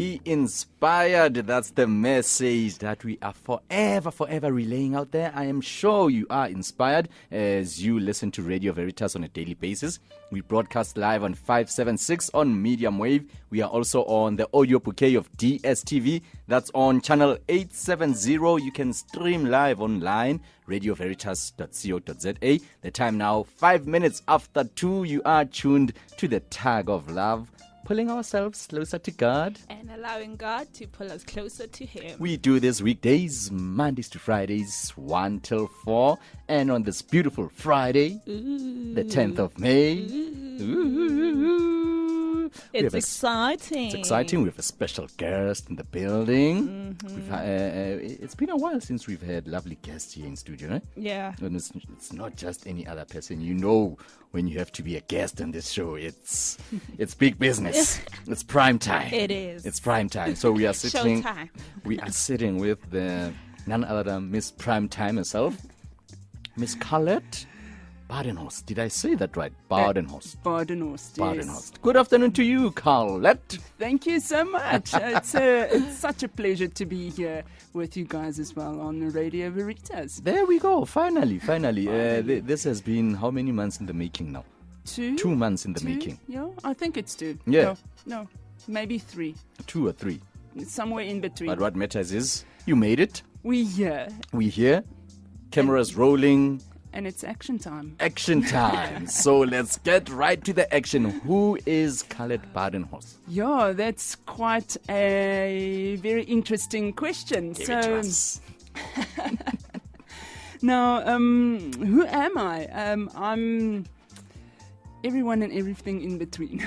Be inspired. That's the message that we are forever relaying out there. I am sure you are inspired as you listen to Radio Varitas on a daily basis. We broadcast live on 576 on medium wave. We are also on the audio bouquet of DSTV. That's on channel 870. You can stream live online, radioveritas.co.za. The time now, 5 minutes after 2. You are tuned to the tag of love, pulling ourselves closer to God and allowing God to pull us closer to Him. We do this weekdays, Mondays to Fridays, 1 till 4. And on this beautiful Friday, the 10th of May, it's exciting. It's exciting. We have a special guest in the building. It's been a while since we've had lovely guests here in studio, right? Yeah. And it's not just any other person. You know, when you have to be a guest on this show, it's big business. It's prime time. It is. It's prime time. So we are sitting. Showtime. We are sitting with the none other than Miss Prime Time herself, Miss Carlett Badenhorst. Did I say that right? Badenhorst. Badenhorst, yes. Badenhorst. Good afternoon to you, Carlett. Thank you so much. It's such a pleasure to be here with you guys as well on Radio Varitas. There we go. Finally. This has been how many months in the making now? 2 months in the making. Yeah, I think it's 2. Yeah. No, maybe 3. 2 or 3. Somewhere in between. But what matters is you made it. We here. Cameras rolling. And it's action time. Action time. So let's get right to the action. Who is Carlett Badenhorst? Yeah, that's quite a very interesting question. Give it to us. Now, who am I? I'm everyone and everything in between.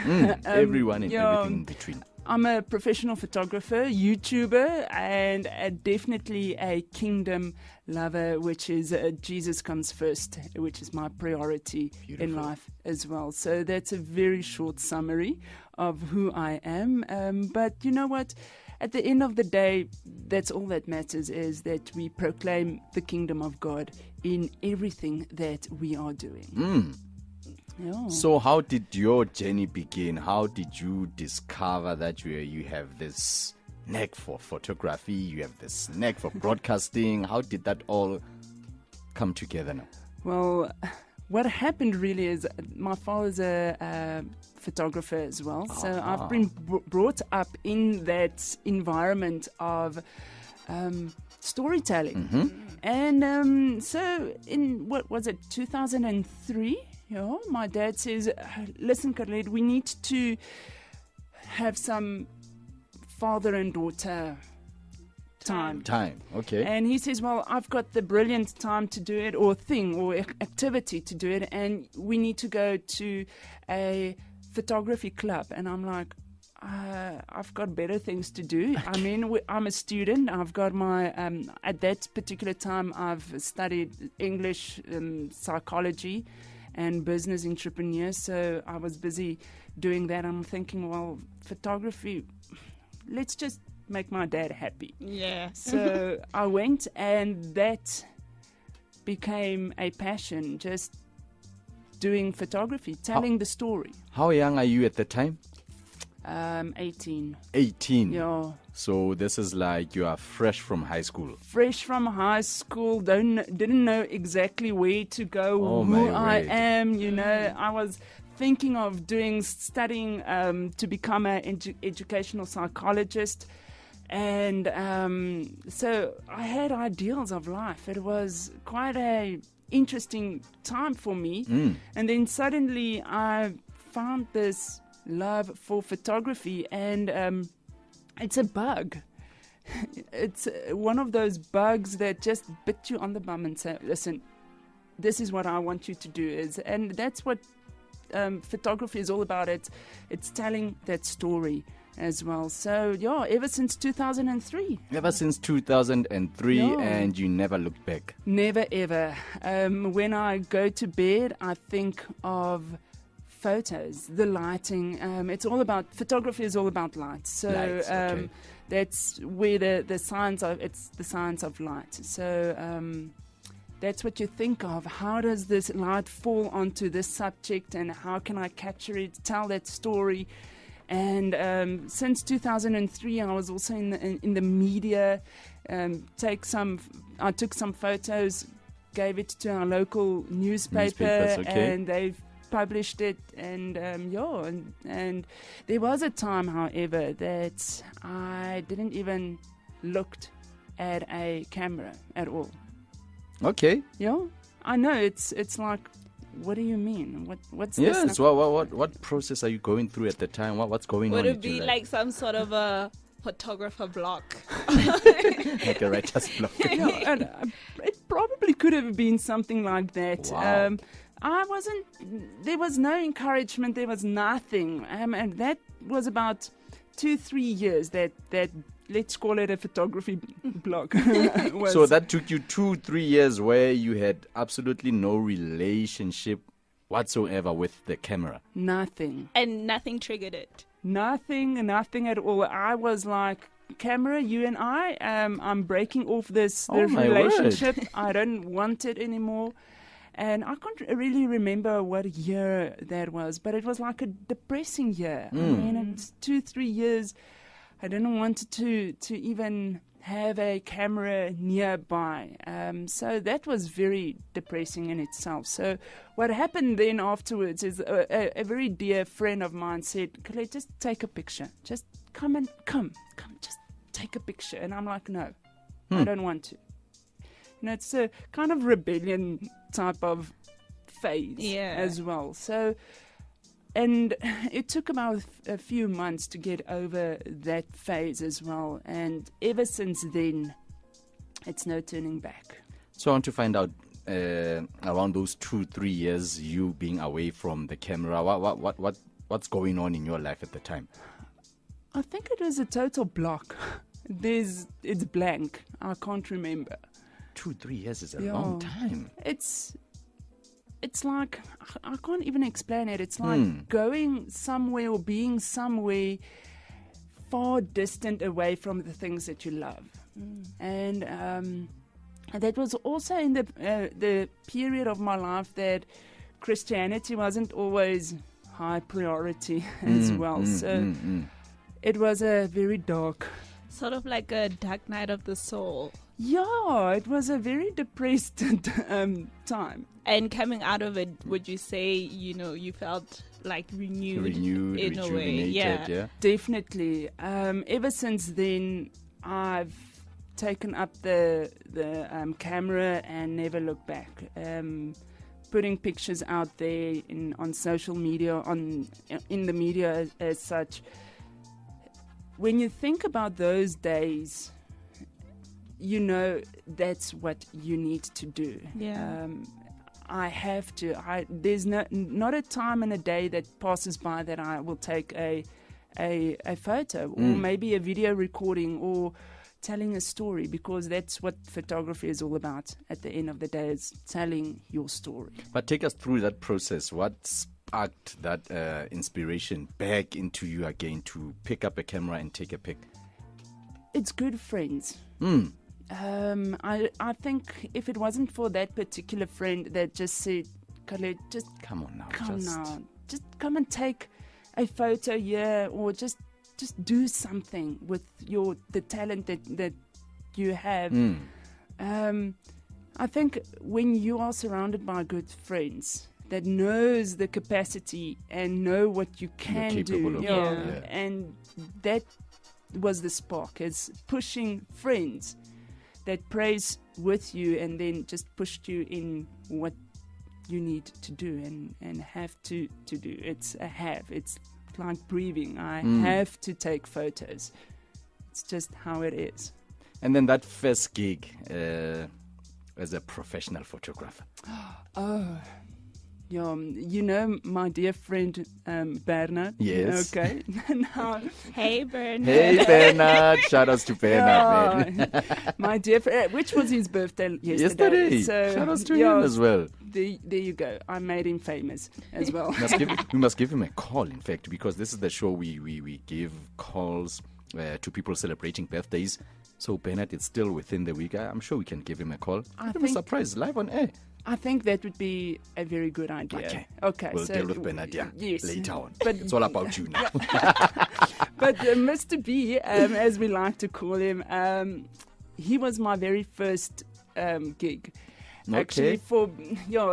Everyone and everything in between. I'm a professional photographer, YouTuber, and definitely a kingdom lover, which is Jesus comes first, which is my priority in life as well. So that's a very short summary of who I am. But you know what? At the end of the day, that's all that matters, is that we proclaim the kingdom of God in everything that we are doing. Yeah. So how did your journey begin? How did you discover that you have this knack for photography, you have this knack for broadcasting? How did that all come together now? Well, what happened really is my father's a photographer as well. So I've been brought up in that environment of storytelling. And so in, what was it, 2003? Yeah, my dad says, listen, Carlett, we need to have some father and daughter time. Okay. And he says, well, I've got the brilliant time to do it, or thing, or activity to do it, and we need to go to a photography club. And I'm like, I've got better things to do. I mean, I'm a student. I've got my, at that particular time, I've studied English, psychology, and business entrepreneur, so I was busy doing that. I'm thinking, well, photography, let's just make my dad happy. Yeah. So I went, and that became a passion, just doing photography, telling the story. How young are you at the time? 18. 18. Yeah. So this is like you are fresh from high school. Fresh from high school, didn't know exactly where to go, who I am. You know, I was thinking of studying to become an educational psychologist. And so I had ideals of life. It was quite a interesting time for me. And then suddenly I found this love for photography, and it's a bug. It's one of those bugs that just bit you on the bum and say, listen, this is what I want you to do. And that's what photography is all about. It's telling that story as well. So yeah, ever since 2003. Ever since 2003, Yeah. And you never looked back. Never ever. When I go to bed, I think of photos, the lighting. Photography is all about light. So Lights, okay. That's where the science of, it's the science of light. So that's what you think of. How does this light fall onto this subject, and how can I capture it, tell that story? And since 2003, I was also in the media. I took some photos, gave it to our local newspaper, okay. and they've published it. And and there was a time, however, that I didn't even looked at a camera at all. Okay. Yeah, I know it's like, what do you mean? What's yes, this? What process are you going through at the time? What's going on? Would it be like some sort of a photographer block? Like a writer's block? Yeah, and, it probably could have been something like that. Wow. There was no encouragement, there was nothing. And that was about 2-3 years that let's call it a photography block. So that took you 2-3 years where you had absolutely no relationship whatsoever with the camera. Nothing. And nothing triggered it. Nothing at all. I was like, camera, you and I'm breaking off this relationship. I don't want it anymore. And I can't really remember what year that was, but it was like a depressing year. I mean, it's 2-3 years. I didn't want to even have a camera nearby. So that was very depressing in itself. So what happened then afterwards is a very dear friend of mine said, Carlett, just take a picture. Just come, just take a picture. And I'm like, no, I don't want to. You know, it's a kind of rebellion type of phase as well. So, and it took about a few months to get over that phase as well. And ever since then, it's no turning back. So I want to find out, around those 2-3 years, you being away from the camera, what's going on in your life at the time? I think it was a total block. It's blank. I can't remember. 2-3 years is a long time. It's like, I can't even explain it. It's like going somewhere or being somewhere far distant away from the things that you love. And that was also in the period of my life that Christianity wasn't always high priority as well. So it was a very dark... Sort of like a dark night of the soul. Yeah, it was a very depressed time. And coming out of it, would you say, you felt like renewed in a way? Yeah. Definitely. Ever since then, I've taken up the camera and never looked back. Putting pictures out there on social media, in the media as such. When you think about those days, you know that's what you need to do. Yeah. I have to. There's not a time in a day that passes by that I will take a photo or maybe a video recording or telling a story, because that's what photography is all about. At the end of the day, is telling your story. But take us through that process. What sparked that inspiration back into you again to pick up a camera and take a pic? It's good friends. I think if it wasn't for that particular friend that just said, Carlett, just come on now, just come and take a photo here, or just do something with the talent that you have. I think when you are surrounded by good friends that knows the capacity and know what you can do, and that was the spark, is pushing friends that prays with you and then just pushed you in what you need to do and have to do. It's a have. It's like breathing. I have to take photos. It's just how it is. And then that first gig as a professional photographer. Yeah, my dear friend Bernard. Yes. Okay. Now, hey, Bernard. Hey, Bernard. Shout outs to Bernard, man. My dear friend, which was his birthday yesterday. So, shout outs to him as well. There you go. I made him famous as well. We must give him a call, in fact, because this is the show we give calls to people celebrating birthdays. So Bernard, it's still within the week. I'm sure we can give him a call. Give him a surprise live on air. I think that would be a very good idea. Okay. We'll so deal with Bernard later on. But it's all about you now. But Mr. B, as we like to call him, he was my very first gig. Actually,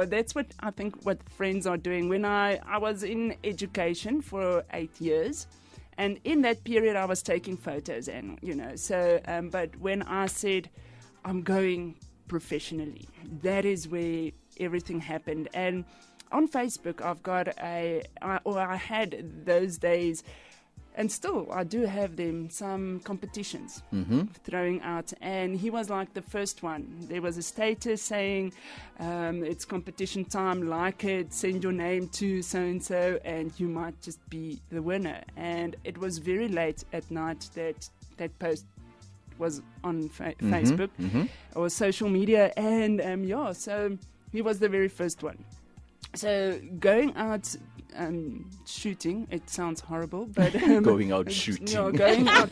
that's what I think what friends are doing. When I was in education for 8 years, and in that period I was taking photos, and but when I said I'm going professionally, that is where everything happened. And on Facebook, I've got I had those days. And still, I do have them, some competitions throwing out. And he was like the first one. There was a status saying, it's competition time, like it, send your name to so-and-so, and you might just be the winner. And it was very late at night that post was on Facebook or social media. And so he was the very first one. So going out shooting, it sounds horrible, but going out shooting. Going out.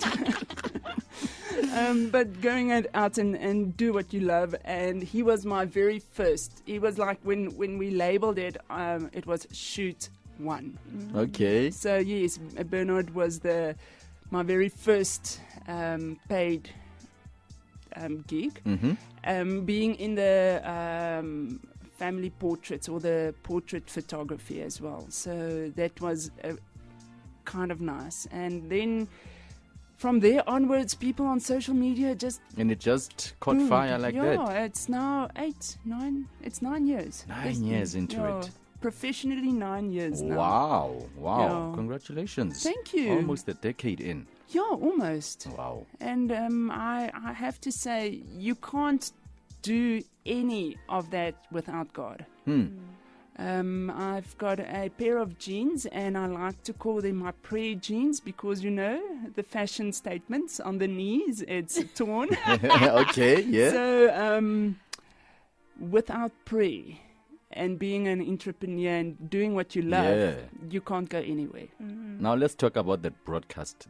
But going out and do what you love. And he was my very first. He was like when we labeled it, it was shoot one. Okay. So yes, Bernard was my very first paid gig. Being in the family portraits or the portrait photography as well. So that was kind of nice. And then from there onwards, people on social media And it just caught fire like that. Yeah, it's now 9 years. 9 years into it. Professionally 9 years now. Wow. Yeah. Congratulations. Thank you. Almost a decade in. Yeah, almost. Wow. And I have to say, you can't do any of that without God. I've got a pair of jeans, and I like to call them my prayer jeans because, the fashion statements on the knees, it's torn. Okay, yeah. So without prayer and being an entrepreneur and doing what you love, you can't go anywhere. Now let's talk about that broadcast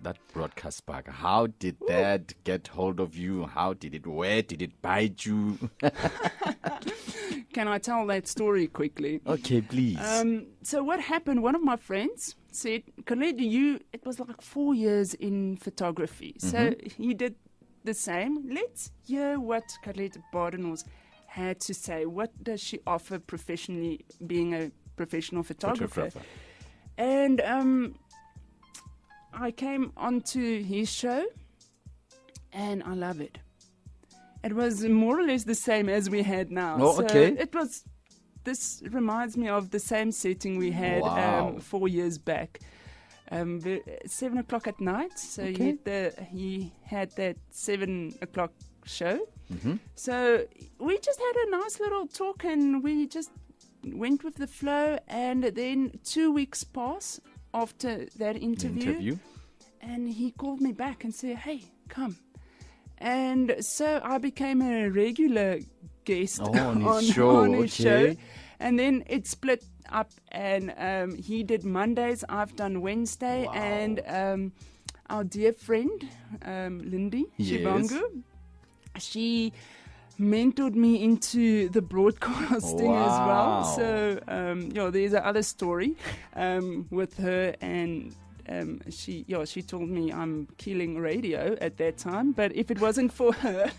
bug. How did that get hold of you? How did it work? Did it bite you? Can I tell that story quickly? Okay, please. So what happened, one of my friends said, Carlett, it was like 4 years in photography. So he did the same. Let's hear what Carlett Badenhorst had to say. What does she offer professionally, being a professional photographer? And I came onto his show, and I love it. It was more or less the same as we had now. Oh, okay. This reminds me of the same setting we had 4 years back. 7 o'clock at night. So he had that 7 o'clock show. So we just had a nice little talk, and we just went with the flow. And then 2 weeks pass after that interview, and he called me back and said, "Hey, come." And so I became a regular guest on his show. And then it split up, and he did Mondays, I've done Wednesday. Wow. And our dear friend, Lindy Shivangu, she mentored me into the broadcasting as well. So, there's another story with her, and she told me I'm killing radio at that time, but if it wasn't for her,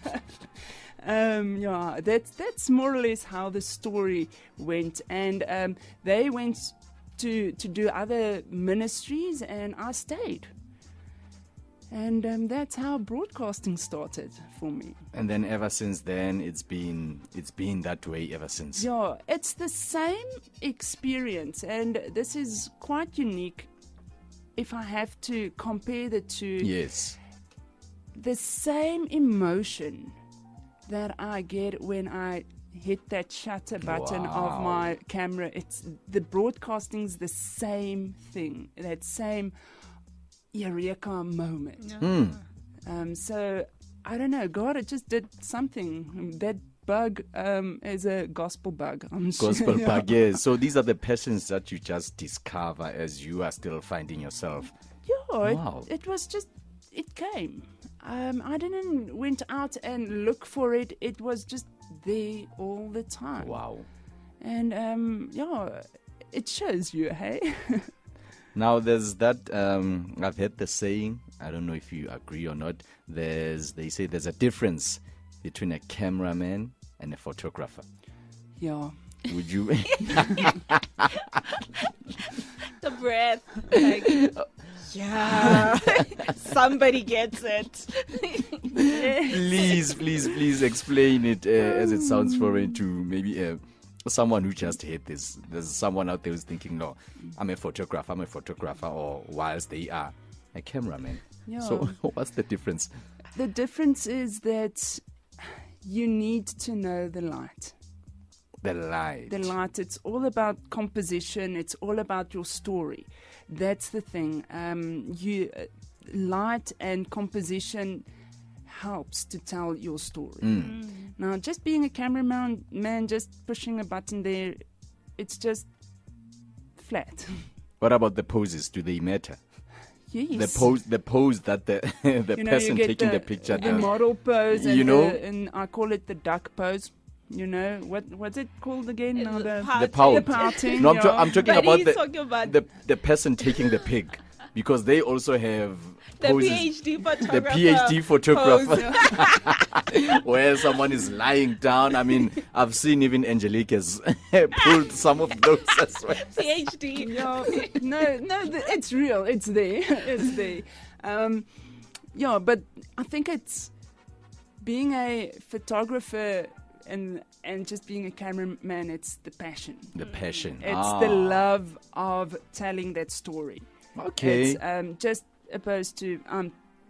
that's more or less how the story went. And they went to do other ministries, and I stayed. And that's how broadcasting started for me. And then ever since then, it's been that way ever since. Yeah, it's the same experience, and this is quite unique. If I have to compare the two, yes, the same emotion that I get when I hit that shutter button of my camera, it's the broadcasting's the same thing, that same eureka moment. So I don't know, God just did something. That bug is a gospel bug. Gospel bug, yes. So these are the passions that you just discover as you are still finding yourself. Yeah, it was just, it came. I didn't went out and look for it. It was just there all the time. Wow. And it shows you, hey. Now there's that. I've heard the saying. I don't know if you agree or not. They say there's a difference between a cameraman and a photographer. Yeah. Would you? The breath. Like, yeah. Somebody gets it. Please explain it as it sounds foreign to maybe someone who just heard this. There's someone out there who's thinking, no, I'm a photographer, or whilst they are a cameraman. Yeah. So what's the difference? The difference is that you need to know the light. The light. It's all about composition. It's all about your story. That's the thing. Light and composition helps to tell your story. Now, just being a cameraman, just pushing a button there, it's just flat. What about the poses? Do they matter? Yes. The pose that the person taking the picture the does. model pose, and You know? and I call it the duck pose. You know what's it called again? Now The the pouting. No, yeah. I'm talking But about he's talking about the person taking the pic, because they also have the poses. PhD photographer. PhD photographer, where someone is lying down. I mean, I've seen even Angelique has pulled some of those as well. PhD. No, it's real. It's there. It's there. But I think it's being a photographer and just being a cameraman. It's the passion. The passion. It's the love of telling that story. Okay. It's just opposed to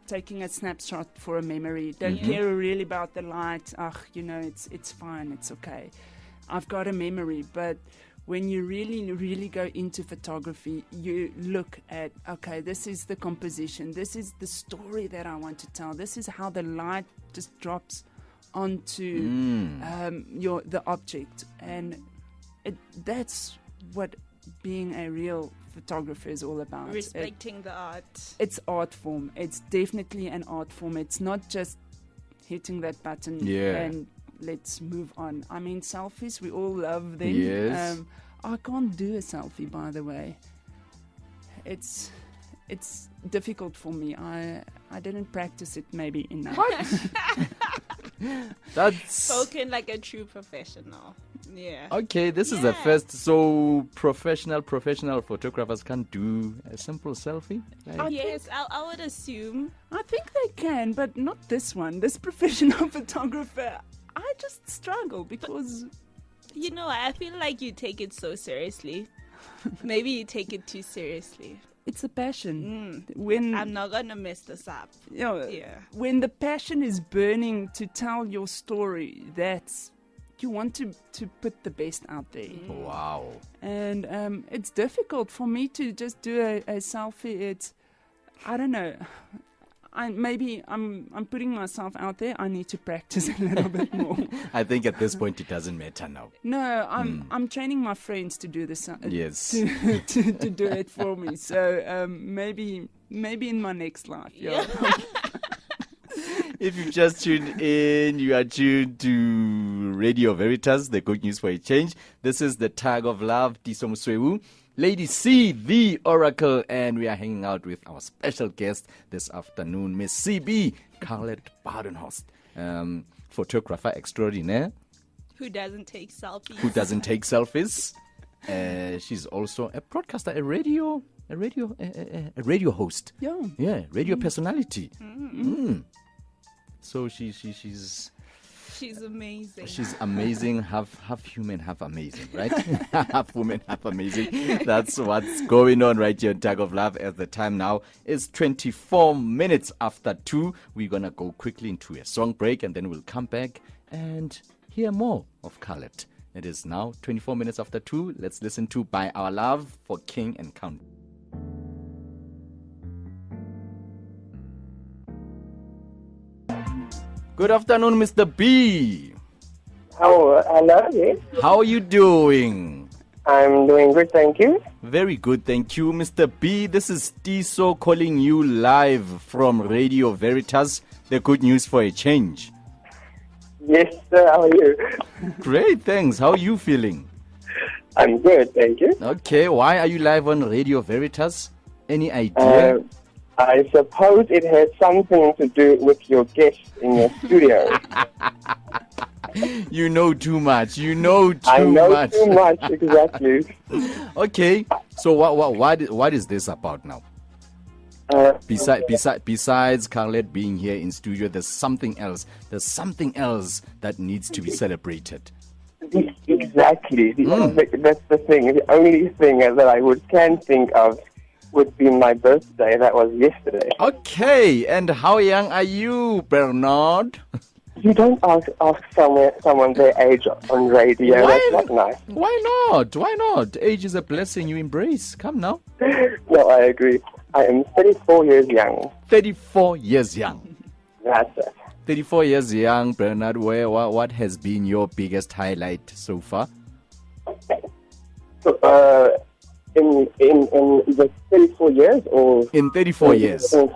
taking a snapshot for a memory. Don't care really about the light. It's fine. It's okay. I've got a memory. But when you really, really go into photography, you look at, okay, this is the composition. This is the story that I want to tell. This is how the light just drops onto the object. And that's what being a real photographer is all about. Respecting the art. It's art form. It's definitely an art form. It's not just hitting that button and let's move on. I mean, selfies, we all love them. Yes. I can't do a selfie, by the way. It's difficult for me. I didn't practice it maybe enough. That's spoken like a true professional. Yeah. Okay, this is the first. So professional photographers can't do a simple selfie? Yes, I would assume. I think they can, but not this one. This professional photographer, I just struggle because... I feel like you take it so seriously. Maybe you take it too seriously. It's a passion. I'm not going to mess this up. When the passion is burning to tell your story, you want to put the best out there. Wow. And it's difficult for me to just do a selfie. I don't know. I'm putting myself out there. I need to practice a little bit more. I think at this point it doesn't matter now. No, I'm training my friends to do this. Yes. To do it for me. So maybe in my next life. Yeah. If you've just tuned in, you are tuned to Radio Varitas, the good news for a change. This is the Tag of Love, Tiiso, Lady C, the Oracle, and we are hanging out with our special guest this afternoon, Miss CB, Carlett Badenhorst, photographer extraordinaire. Who doesn't take selfies. She's also a broadcaster, a radio host. Yeah, radio personality. So she's amazing. She's amazing. Half human, half amazing, right? Half woman, half amazing. That's what's going on right here on Tag of Love. As the time now is 24 minutes after 2. We're gonna go quickly into a song break, and then we'll come back and hear more of Carlett. It is now 24 minutes after 2. Let's listen to By Our Love for King and Count. Good afternoon, Mr. B. Hello, yes. How are you doing? I'm doing good, thank you. Very good, thank you, Mr. B. This is Tiiso calling you live from Radio Varitas, the good news for a change. Yes, sir, how are you? Great, thanks. How are you feeling? I'm good, thank you. Okay, why are you live on Radio Veritas? Any idea? I suppose it had something to do with your guest in your studio. You know too much. You know too much. I know too much, exactly. Okay, so what is this about now? Besides Carlett being here in studio, there's something else. There's something else that needs to be celebrated. Exactly. That's the thing. The only thing that I can think of would be my birthday. That was yesterday. Okay, and how young are you, Bernard? You don't ask someone their age on radio. Why? That's not nice. Why not? Why not? Age is a blessing you embrace. Come now. No, I agree. I am 34 years young. 34 years young. That's it. 34 years young, Bernard. What has been your biggest highlight so far? So, in the 34 years, or in 34 years. In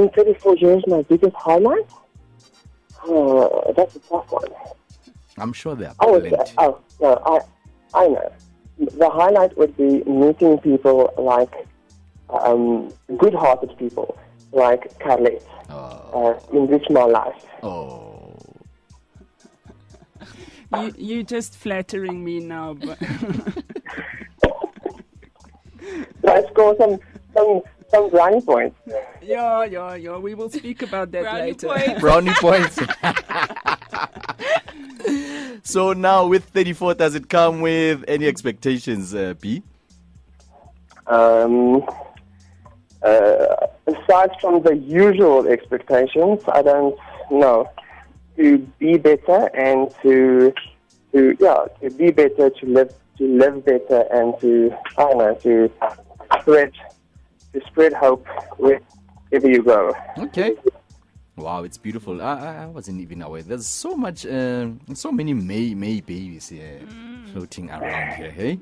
34 years, my biggest highlight? That's a tough one. I'm sure there are plenty. I know. The highlight would be meeting people like good-hearted people like Carlett. Enrich my life. Oh. You're just flattering me now. But Let's score some brownie points. Yeah. We will speak about that later. Brownie points. So now with 34, does it come with any expectations, B? Aside from the usual expectations, I don't know. To be better and to be better, to live better, and to spread hope wherever you go. Okay. Wow, it's beautiful. I wasn't even aware. There's so much, so many May babies here floating around here. Hey,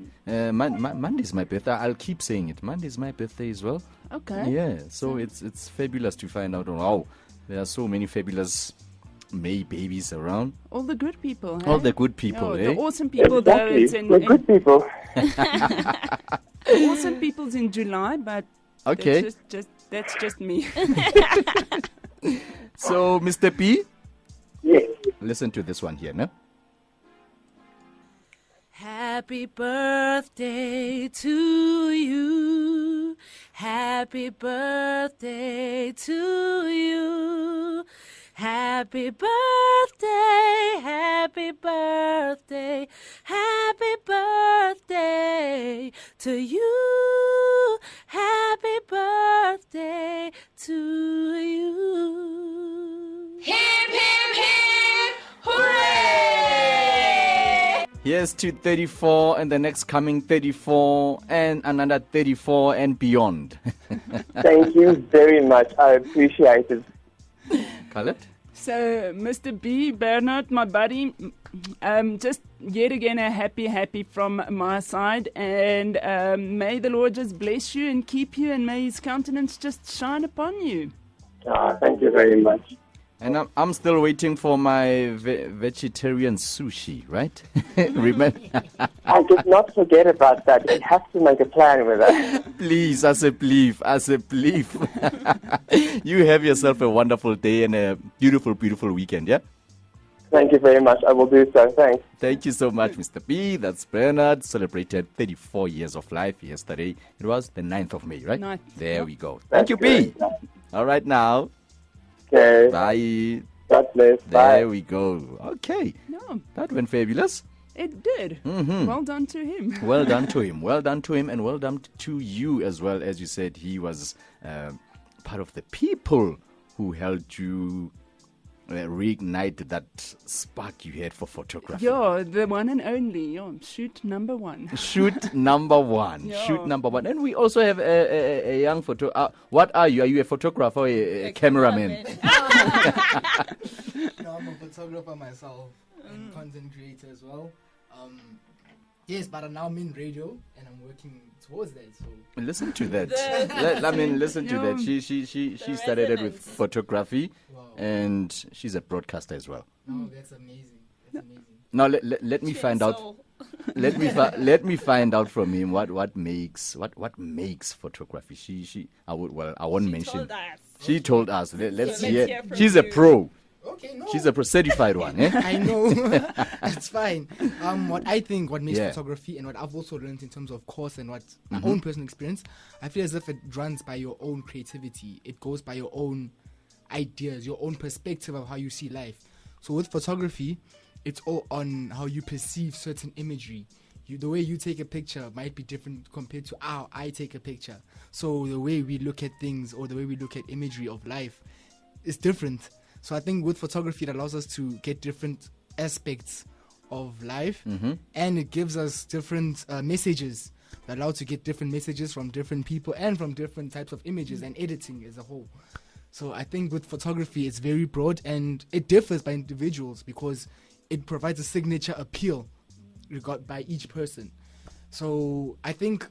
Monday's my birthday. I'll keep saying it. Monday's my birthday as well. Okay. Yeah. So it's fabulous to find out. Wow, there are so many fabulous May babies around. All the good people. Hey? All the good people. The awesome people. Exactly. Though We're good people. awesome people's in July, but Okay. that's just me. So, Mr. P, Yes. listen to this one here, no? Happy birthday to you. Happy birthday to you. Happy birthday, happy birthday, happy birthday to you. Happy birthday to you. Hip, hip, hip, hooray! Here's to 34 and the next coming 34 and another 34 and beyond. Thank you very much. I appreciate it. Carlett? So, Mr. B, Bernard, my buddy, just yet again a happy from my side, and may the Lord just bless you and keep you, and may His countenance just shine upon you. Thank you very much. And I'm still waiting for my vegetarian sushi, right? Remember? I did not forget about that. You have to make a plan with that. Please, as a belief. You have yourself a wonderful day and a beautiful weekend, yeah? Thank you very much. I will do so. Thanks. Thank you so much, Mr. B. That's Bernard. Celebrated 34 years of life yesterday. It was the 9th of May, right? 9th. There we go. Thank you, That's B. great. All right, now. Okay. Bye. God bless. Bye. There we go. Okay. No, That went fabulous. it did. Well done to him. Well done to him. Well done to him, and well done to you as well. As you said, he was part of the people who helped you reignite that spark you had for photography. Yeah, the one and only. Yeah, shoot number one. Shoot number one. Yeah. Shoot number one. And we also have a young photo. What are you? Are you a photographer or a cameraman? No, I'm a photographer myself and content creator as well. Yes, but now I'm in radio and I'm working towards that. So Listen to that. Listen to that. She started it with photography, wow, and she's a broadcaster as well. no, that's amazing. That's amazing. Now let me find out. Tiiso. Let me find out from him what makes photography. I won't mention. Told us. She told us. Let's So hear. hear from She's a you. pro. Okay, no. She's a certified one. Eh? I know. It's fine. What I think, what makes Yeah. photography and what I've also learned in terms of course and what my own personal experience, I feel as if it runs by your own creativity. It goes by your own ideas, your own perspective of how you see life. So with photography, it's all on how you perceive certain imagery. The way you take a picture might be different compared to how I take a picture. So the way we look at things or the way we look at imagery of life is different. So I think with photography, it allows us to get different aspects of life, and it gives us different messages. We're allowed to get different messages from different people and from different types of images and editing as a whole. So I think with photography, it's very broad and it differs by individuals because it provides a signature appeal by each person. So I think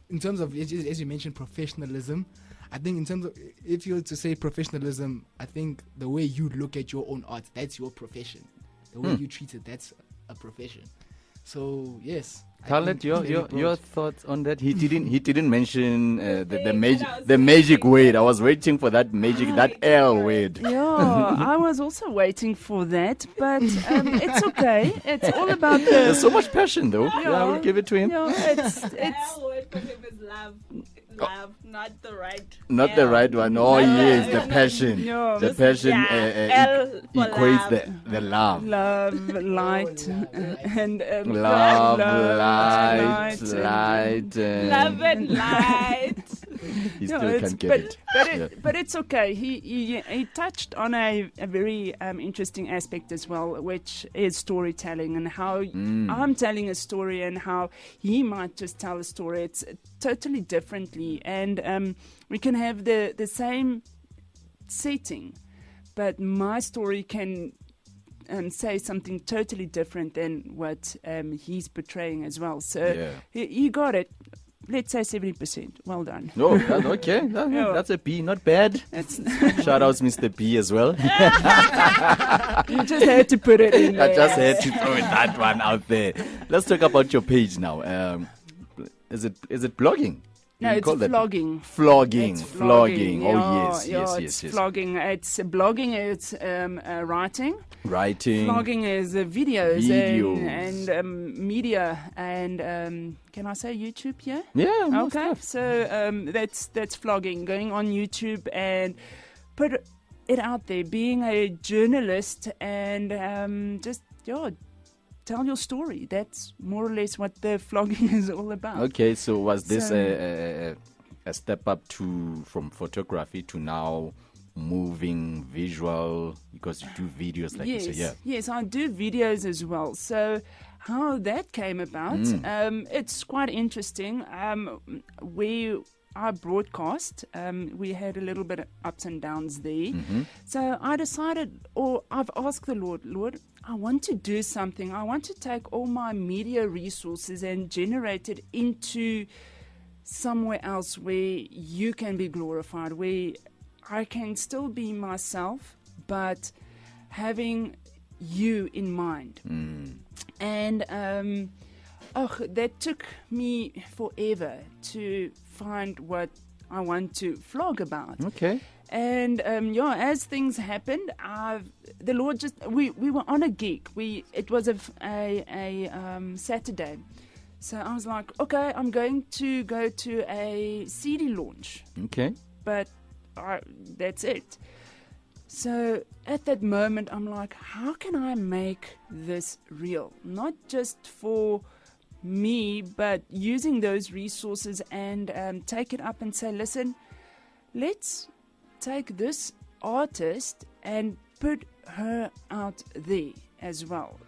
in terms of, as you mentioned, professionalism, I think in terms of, if you were to say professionalism, I think the way you look at your own art, that's your profession. The way you treat it, that's a profession. So yes. Carlett, your thoughts on that? He didn't mention the the magic word. I was waiting for that magic, that L word. Yeah, I was also waiting for that, but it's okay. It's all about the. There's so much passion, though. Yeah, we'll give it to him. Yeah, it's L word for him is love. Love, not the right. Not the L. right one. Oh yes, the passion. Yeah. The passion L for equates love. the love. love, light, and Love, light, light, Love and light. He No, still it's- can't get it. Yeah. But it's okay. He touched on a very interesting aspect as well, which is storytelling and how I'm telling a story and how he might just tell a story. It's totally differently, and we can have the same setting, but my story can say something totally different than what he's portraying as well. So Yeah. he got it. Let's say 70%. Well done. Oh, okay. That's a B. Not bad. That's Shout outs, Mr. B, as well. you just had to put it in. I there. just had to throw that one out there. Let's talk about your page now. Is it blogging? No, You it's call that- flogging. Flogging. It's Flogging. Oh, Yeah, yes. it's flogging. It's blogging. It's writing. Writing. Flogging is videos Videos. and media and can I say YouTube? Yeah. Yeah. most Okay. stuff. So that's flogging. Going on YouTube and put it out there. Being a journalist and just tell your story. That's more or less what the flogging is all about. Okay, so was this So- a step up from photography to now moving visual, because you do videos like yes, you say, yeah. Yes, I do videos as well. So how that came about, it's quite interesting. I broadcast. We had a little bit of ups and downs there. So I decided, or I've asked the Lord, I want to do something. I want to take all my media resources and generate it into somewhere else where you can be glorified, where I can still be myself, but having you in mind. And that took me forever to find what I want to vlog about. Okay. And as things happened, the Lord we were on a gig. It was a Saturday. So I was like, okay, I'm going to go to a CD launch, Okay. but that's it. So at that moment, I'm like, how can I make this real? Not just for me, but using those resources and take it up and say, listen, let's take this artist and put her out there as well.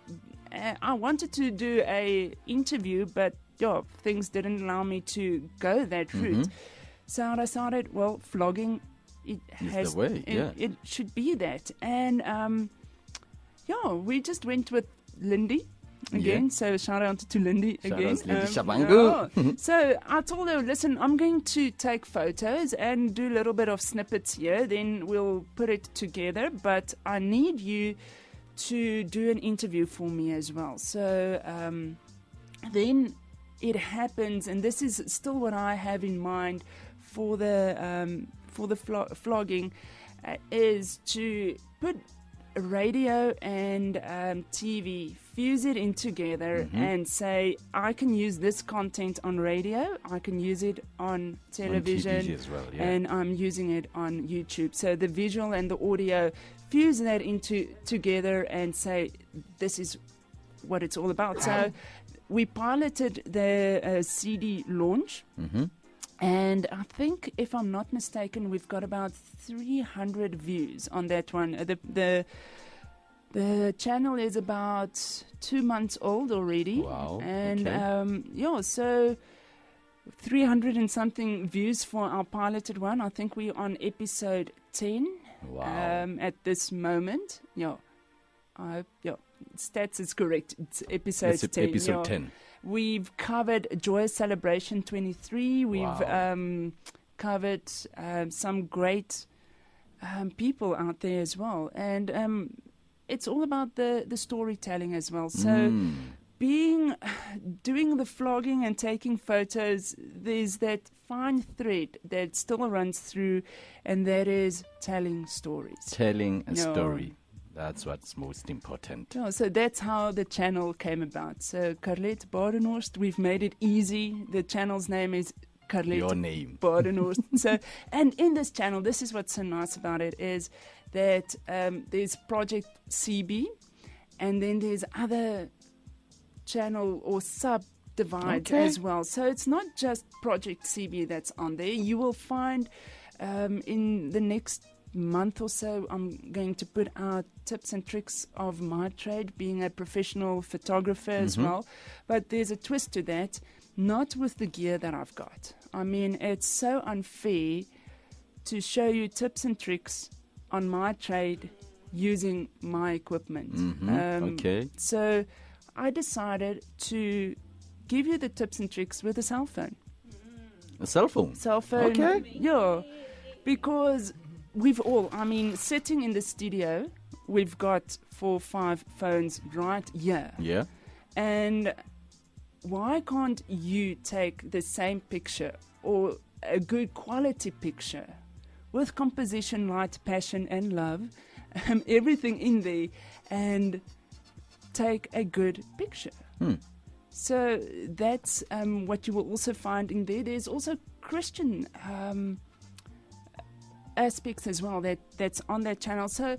I wanted to do a interview, but things didn't allow me to go that route. So I decided, well, vlogging, it has the way, yeah. it should be that. And we just went with Lindy again. Yeah. So shout out to Lindy Shout again. out to Lindy Shabangu. So I told her, listen, I'm going to take photos and do a little bit of snippets here. Then we'll put it together. But I need you to do an interview for me as well. So then it happens, and this is still what I have in mind for the flogging, is to put radio and TV, fuse it in together and say, I can use this content on radio, I can use it on television, on TV as well, yeah. and I'm using it on YouTube. So the visual and the audio, fuse that into together and say, this is what it's all about. So we piloted the CD launch. And I think, if I'm not mistaken, we've got about 300 views on that one. The channel is about 2 months old already. Wow. And okay. So 300 and something views for our piloted one. I think we're on episode 10 at this moment. Stats is correct. It's episode 10. Episode 10. We've covered Joyous Celebration 23. We've covered some great people out there as well. And it's all about the storytelling as well. So doing the flogging and taking photos, there's that fine thread that still runs through, and that is telling stories. Telling a story. That's what's most important. So that's how the channel came about. So Carlett Badenhorst, we've made it easy. The channel's name is Carlett Your name. Badenhorst. So, and in this channel, this is what's so nice about it, is that there's Project CB, and then there's other channel or subdivides as well. So it's not just Project CB that's on there. You will find in the next month or so, I'm going to put out tips and tricks of my trade, being a professional photographer as well. But there's a twist to that, not with the gear that I've got. I mean, it's so unfair to show you tips and tricks on my trade using my equipment. So I decided to give you the tips and tricks with a cell phone. A cell phone? Cell phone. Okay. Yeah. Because we've all, sitting in the studio, we've got 4 or 5 phones right here. Yeah. And why can't you take the same picture or a good quality picture with composition, light, passion, and love, everything in there, and take a good picture? So that's what you will also find in there. There's also Christian aspects as well that's on that channel. So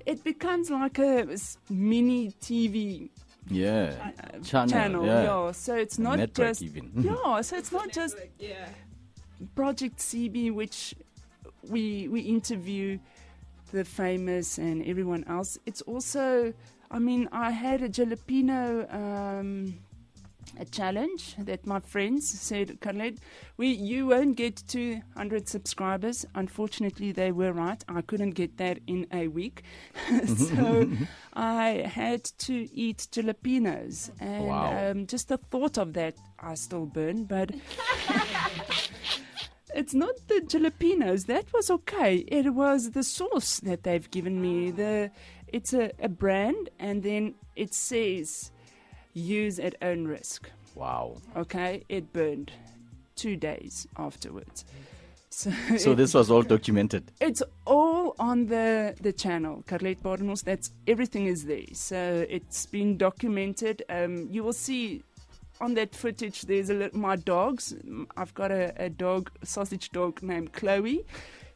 it becomes like a mini TV channel. Yeah. So it's not network just even. So it's not just Project CB, which we interview the famous and everyone else. It's also, I had a jalapeno a challenge that my friends said, Carlett, you won't get 200 subscribers. Unfortunately, they were right. I couldn't get that in a week. So I had to eat jalapenos. And just the thought of that, I still burn. But it's not the jalapenos. That was okay. It was the sauce that they've given me. It's a brand, and then it says, use at own risk. Wow. Okay, it burned 2 days afterwards. So this was all documented? It's all on the channel, Carlett Badenhorst. Everything is there. So it's been documented. You will see on that footage, there's my dogs. I've got a dog, sausage dog named Chloe.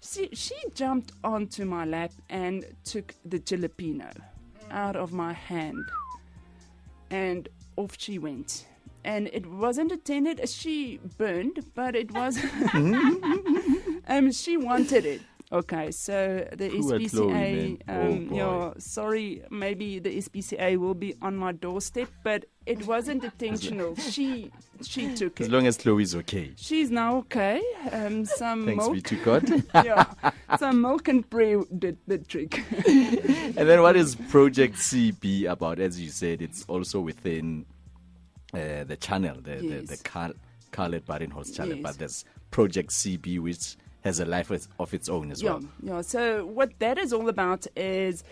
She jumped onto my lap and took the jalapeno out of my hand. And off she went. And it wasn't intended. She burned, but it was. She wanted it. Okay, so the SPCA, sorry, maybe the SPCA will be on my doorstep, but it wasn't intentional. She took it. As long as Chloe's okay. She's now okay. Some Thanks milk. be to God. Some milk and pray did the trick. And then what is Project CB about? As you said, it's also within the channel, the Carlett Badenhorst channel, but there's Project CB, which has a life of its own as well. Yeah. So what that is all about is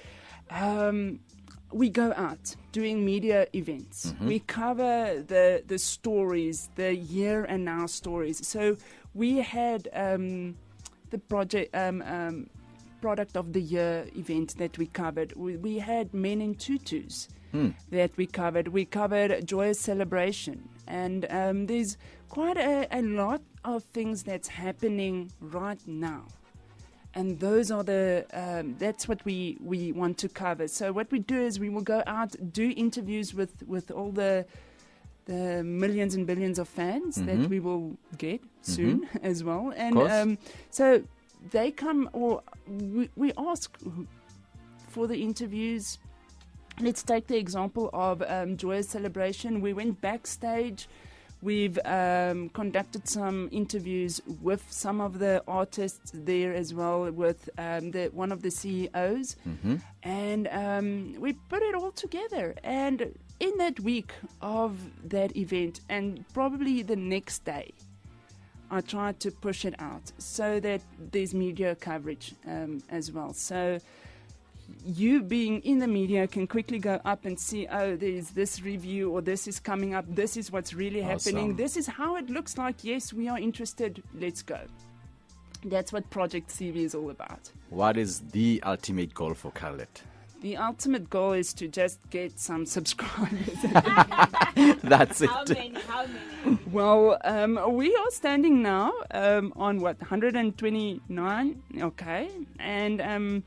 we go out doing media events. We cover the stories, the here and now stories. So we had the product of the year event that we covered. We had men in tutus that we covered. We covered joyous celebration. And there's quite a lot of things that's happening right now. And those are that's what we want to cover. So what we do is we will go out, do interviews with all the millions and billions of fans that we will get soon as well. And so they come, or we ask for the interviews. Let's take the example of Joyous Celebration. We went backstage. We've conducted some interviews with some of the artists there as well, with one of the CEOs. And we put it all together. And in that week of that event, and probably the next day, I tried to push it out so that there's media coverage as well. So you being in the media can quickly go up and see, oh, there's this review, or this is coming up, this is what's really happening, this is how it looks like, yes, we are interested, let's go. That's what Project CV is all about. What is the ultimate goal for Carlett? The ultimate goal is to just get some subscribers. That's it. How many? Well, we are standing now on 129, okay, and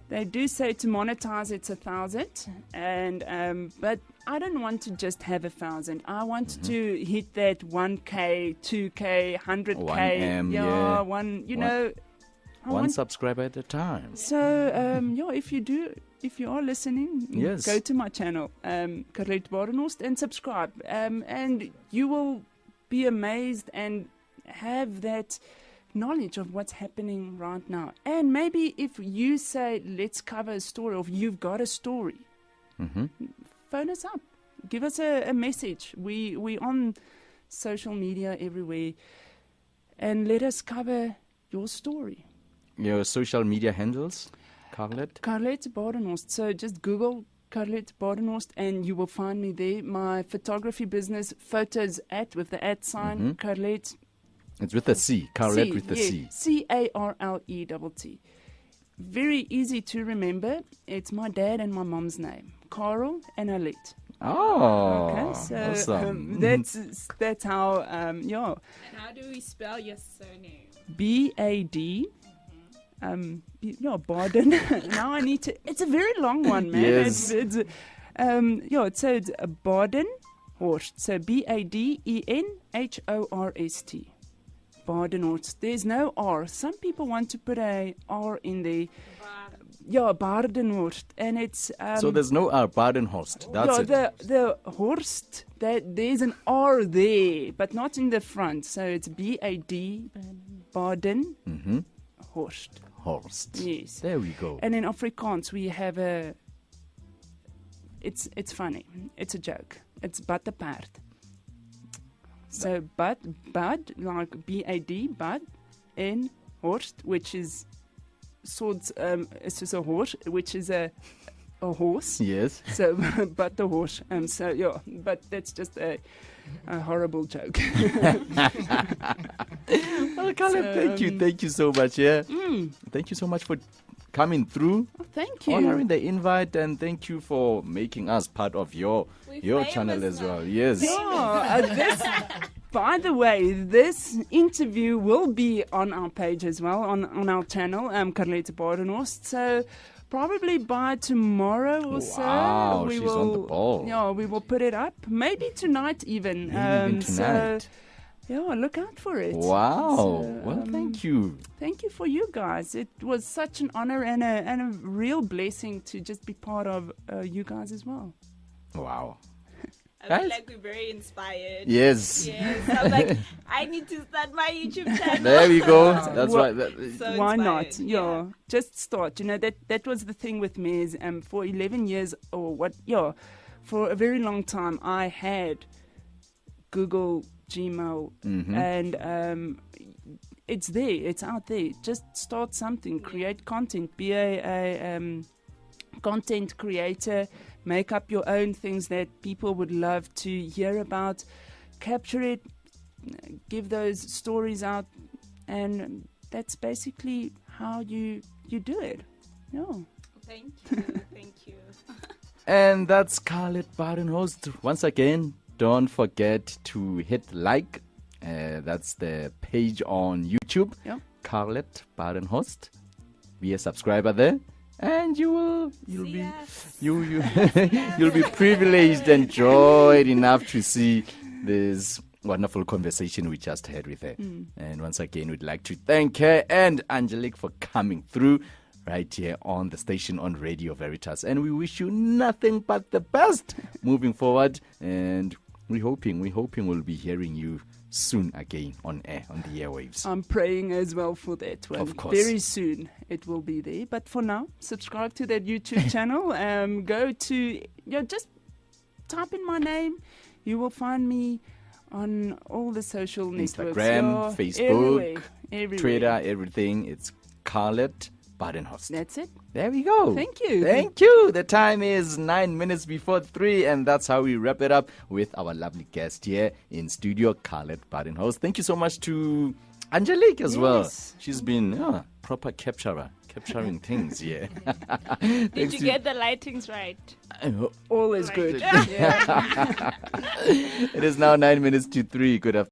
they do say to monetize it's 1,000, and but I don't want to just have 1,000. I want to hit that 1K, 2K, 100K, 1M, yeah. One subscriber at a time. So if you are listening, yes, go to my channel, Carlett Badenhorst, and subscribe, and you will be amazed and have that knowledge of what's happening right now. And maybe if you say, let's cover a story, or if you've got a story, phone us up, give us a message. We on social media everywhere, and let us cover your story. Your social media handles, Carlett? Carlett Badenhorst. So just Google Carlett Badenhorst and you will find me there. My photography business, Photos with the @ sign, Carlett. It's with a C, Carlett with a C. C-A-R-L-E-T-T. Very easy to remember. It's my dad and my mom's name, Carl and Alette. Oh, okay, so awesome. that's how, And how do we spell your surname? B-A-D. Baden. Now I need to. It's a very long one, man. Yes. It's Badenhorst. So Badenhorst. Badenhorst. There's no R. Some people want to put a R in there. Badenhorst, and it's. So there's no R. Badenhorst. That's it. The Horst. There's an R there, but not in the front. So it's B-A-D. Baden. Horst. Yes. There we go. And in Afrikaans we have it's funny. It's a joke. It's but the paard. So bud like B-A-D, bud, and horst, which is it's just a horse, which is a horse. Yes. So but the horse. But that's just a horrible joke. Well, Carlett, thank you so much. Yeah, thank you so much for coming through. Oh, thank you. Honoring the invite, and thank you for making us part of your channel as well. Yes. By the way, this interview will be on our page as well, on our channel, Carlett Badenhorst. So probably by tomorrow or Wow, we she's will. on the ball. Yeah, we will put it up. Maybe tonight even. Even tonight. Look out for it. Wow. So, well, thank you. Thank you for you guys. It was such an honor and a real blessing to just be part of you guys as well. Wow. I feel like we're very inspired. Yes. I'm like, I need to start my YouTube channel. There we go. That's right. So why not? inspired. Yeah, just start. That was the thing with me is for 11 years for a very long time I had Google, Gmail, and it's there, it's out there. Just start something, create content, be a content creator. Make up your own things that people would love to hear about. Capture it, give those stories out, and that's basically how you do it. Yeah. Thank you. Thank you. And that's Carlett Badenhorst. Once again, don't forget to hit like. That's the page on YouTube. Yeah. Carlett Badenhorst. Be a subscriber there. And you'll be privileged and joyed enough to see this wonderful conversation we just had with her. And once again, we'd like to thank her and Angelique for coming through right here on the station on Radio Varitas. And we wish you nothing but the best moving forward. And we're hoping we'll be hearing you soon again on air, on the airwaves. I'm praying as well for that one. Of course. Very soon it will be there. But for now, subscribe to that YouTube channel. Go to, just type in my name. You will find me on all the social networks. Instagram, Facebook, everywhere. Twitter, everything. It's Carlett Badenhorst. That's it. There we go. Thank you. Thank you. The time is 9 minutes before 3, and that's how we wrap it up with our lovely guest here in studio, Carlett Badenhorst. Thank you so much to Angelique as well. She's been a proper capturing things here. Did you get the lightings right? All is good. It is now 9 minutes to 3. Good afternoon.